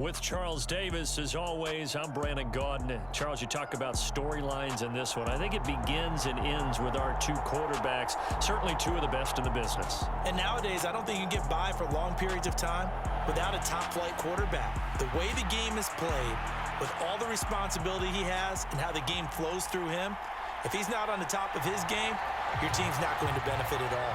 With Charles Davis, as always, I'm Brandon Gaudin. Charles, you talk about storylines in this one. I think it begins and ends with our two quarterbacks, certainly two of the best in the business. And nowadays, I don't think you can get by for long periods of time without a top-flight quarterback. The way the game is played, with all the responsibility he has and how the game flows through him, if he's not on the top of his game, your team's not going to benefit at all.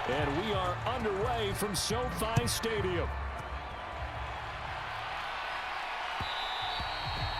And we are underway from SoFi Stadium.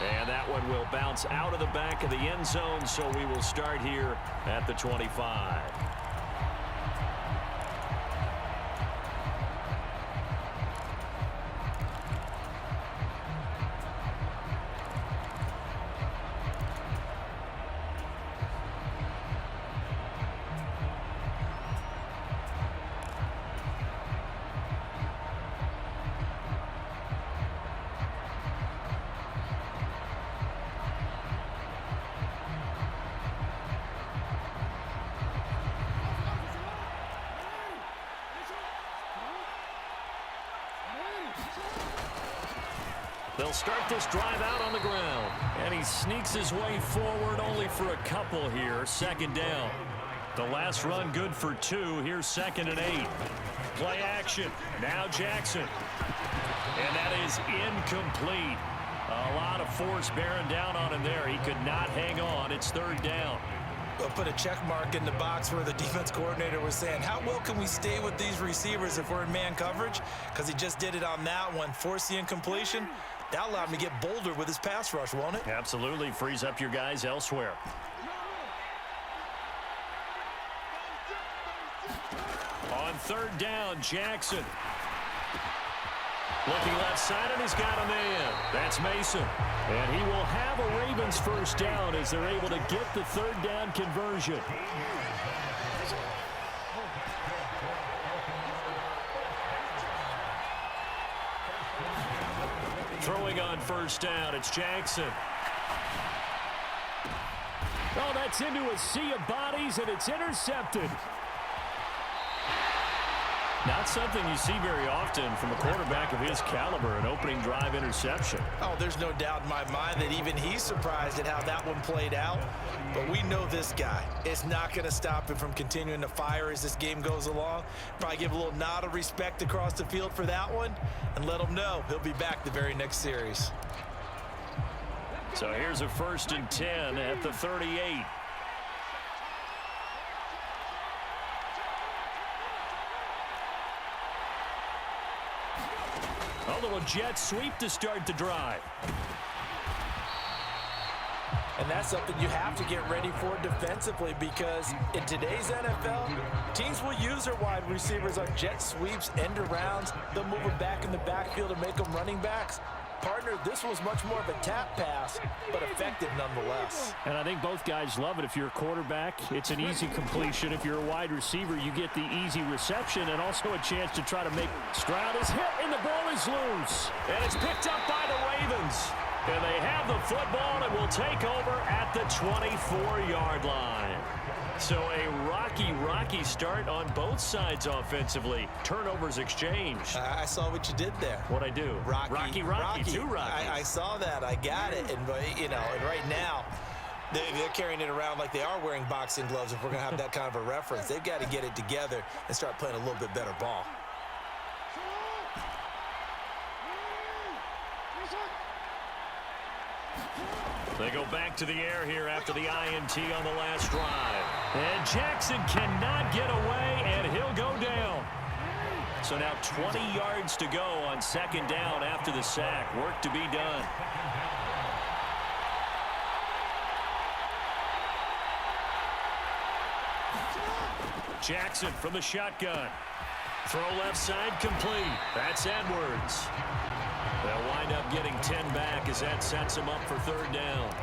And that one will bounce out of the back of the end zone, so we will start here at the 25. They'll start this drive out on the ground. And he sneaks his way forward only for a couple here. Second down. The last run good for 2. Here's 2nd and 8. Play action. Now Jackson. And that is incomplete. A lot of force bearing down on him there. He could not hang on. It's 3rd down. They'll put a check mark in the box where the defense coordinator was saying, how well can we stay with these receivers if we're in man coverage? Because he just did it on that one. Force the incompletion. That allowed him to get bolder with his pass rush, won't it? Absolutely. Frees up your guys elsewhere. On 3rd down, Jackson. Looking left side, and he's got a man. That's Mason. And he will have a Ravens first down as they're able to get the 3rd down conversion. Throwing on 1st down, it's Jackson. Oh, that's into a sea of bodies, and it's intercepted. Not something you see very often from a quarterback of his caliber, an opening drive interception. Oh, there's no doubt in my mind that even he's surprised at how that one played out. But we know this guy. It's not going to stop him from continuing to fire as this game goes along. Probably give a little nod of respect across the field for that one and let him know he'll be back the very next series. So here's a 1st and 10 at the 38. A little jet sweep to start the drive. And that's something you have to get ready for defensively, because in today's NFL, teams will use their wide receivers on jet sweeps, end arounds. They'll move them back in the backfield and make them running backs. Partner, this was much more of a tap pass, but effective nonetheless. And I think both guys love it. If you're a quarterback, it's an easy completion. If you're a wide receiver, you get the easy reception and also a chance to try to make. Stroud is hit, and the ball is loose. And it's picked up by the Ravens. And they have the football and will take over at the 24-yard line. So a rocky start on both sides offensively. Turnovers exchanged. I saw what you did there. What'd I do? Rocky. Two Rockies. I saw that. I got it. And, you know, and right now, they're carrying it around like they are wearing boxing gloves if we're going to have that kind of a reference. They've got to get it together and start playing a little bit better ball. They go back to the air here after the INT on the last drive. And Jackson cannot get away, and he'll go down. So now 20 yards to go on 2nd down after the sack. Work to be done. Jackson from the shotgun. Throw left side complete. That's Edwards. They'll wind up getting 10 back as that sets them up for 3rd down.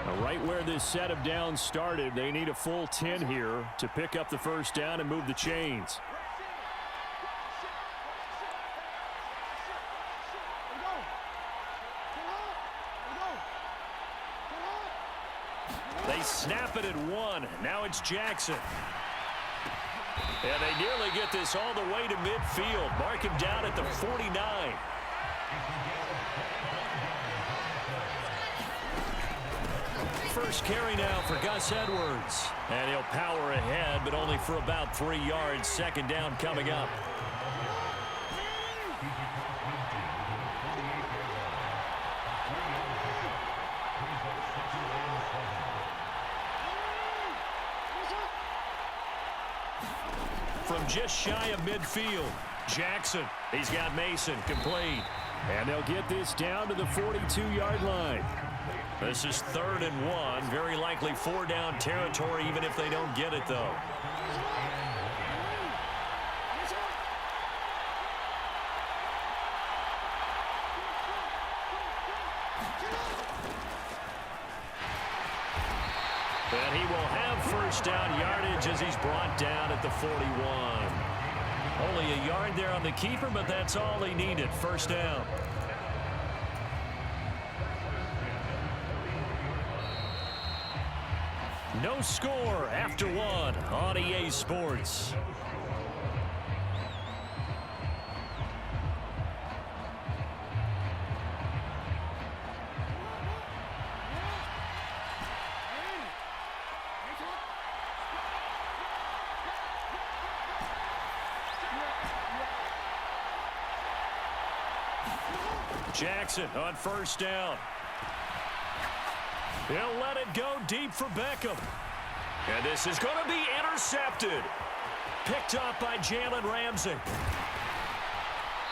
Now, right where this set of downs started, they need a full 10 here to pick up the 1st down and move the chains. They snap it at 1. Now it's Jackson. And they nearly get this all the way to midfield. Mark him down at the 49. First carry now for Gus Edwards. And he'll power ahead, but only for about 3 yards. Second down coming up. From just shy of midfield, Jackson. He's got Mason complete. And they'll get this down to the 42-yard line. This is 3rd and 1. Very likely 4-down territory, even if they don't get it, though. And he will have first down yardage as he's brought down at the 41. Only a yard there on the keeper, but that's all he needed. First down. No score after 1 on EA Sports. Jackson on first down. He'll let it go deep for Beckham. And this is going to be intercepted. Picked up by Jalen Ramsey.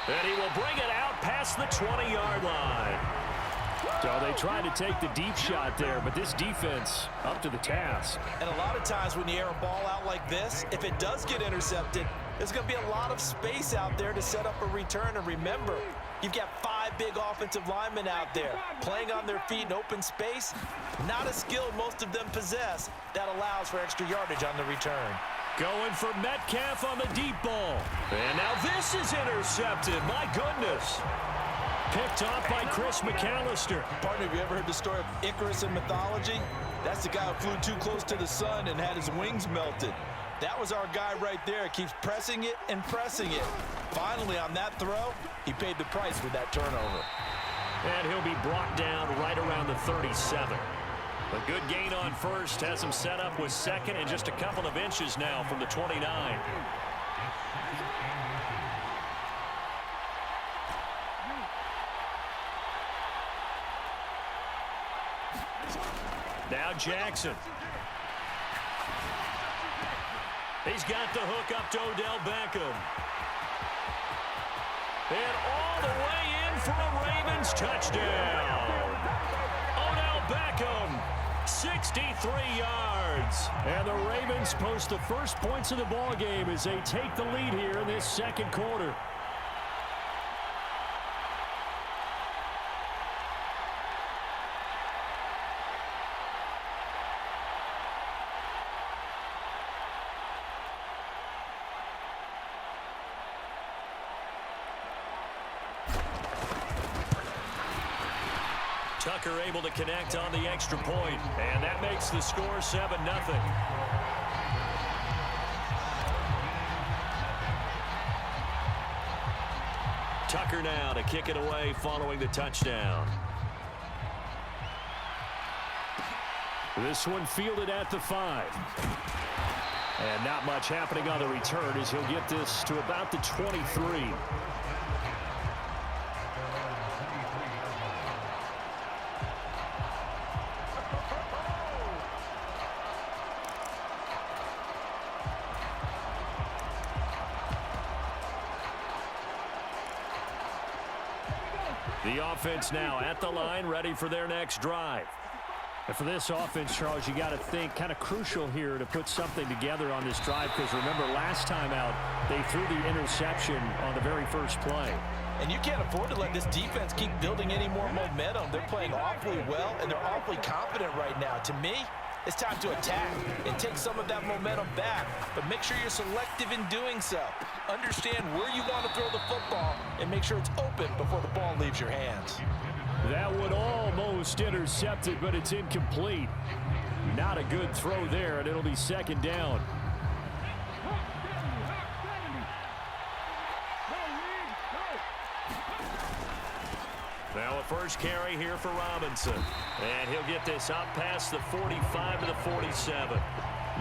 And he will bring it out past the 20-yard line. So they tried to take the deep shot there, but this defense up to the task. And a lot of times when you air a ball out like this, if it does get intercepted, there's going to be a lot of space out there to set up a return. And remember, you've got 5 big offensive linemen out there playing on their feet in open space. Not a skill most of them possess that allows for extra yardage on the return. Going for Metcalf on the deep ball. And now this is intercepted. My goodness. Picked off by Chris McAllister. Partner, have you ever heard the story of Icarus in mythology? That's the guy who flew too close to the sun and had his wings melted. That was our guy right there. Keeps pressing it and pressing it. Finally, on that throw, he paid the price with that turnover. And he'll be brought down right around the 37. A good gain on first has him set up with second and just a couple of inches now from the 29. Now Jackson. He's got the hook up to Odell Beckham. And all the way in for a Ravens touchdown. Odell Beckham, 63 yards. And the Ravens post the first points of the ball game as they take the lead here in this second quarter. Tucker able to connect on the extra point, and that makes the score 7-0. Tucker now to kick it away following the touchdown. This one fielded at the 5. And not much happening on the return as he'll get this to about the 23. The offense now at the line, ready for their next drive. And for this offense, Charles, you got to think kind of crucial here to put something together on this drive, because remember last time out they threw the interception on the very first play. And you can't afford to let this defense keep building any more momentum. They're playing awfully well, and they're awfully confident right now. To me, it's time to attack and take some of that momentum back, but make sure you're selective in doing so. Understand where you want to throw the football and make sure it's open before the ball leaves your hands. That one almost intercepted, but it's incomplete. Not a good throw there, and it'll be second down. Now a first carry here for Robinson. And he'll get this up past the 45 to the 47.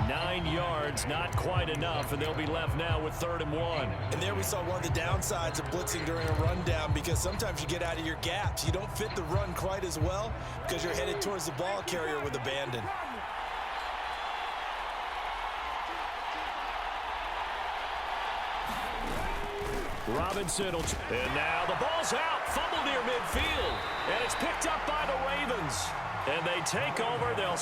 9 yards, not quite enough, and they'll be left now with 3rd and 1. And there we saw one of the downsides of blitzing during a rundown, because sometimes you get out of your gaps. You don't fit the run quite as well because you're headed towards the ball carrier with abandon. Robinson will, and now the ball's out, fumble near midfield, and it's picked up by the Ravens. And they take over. They'll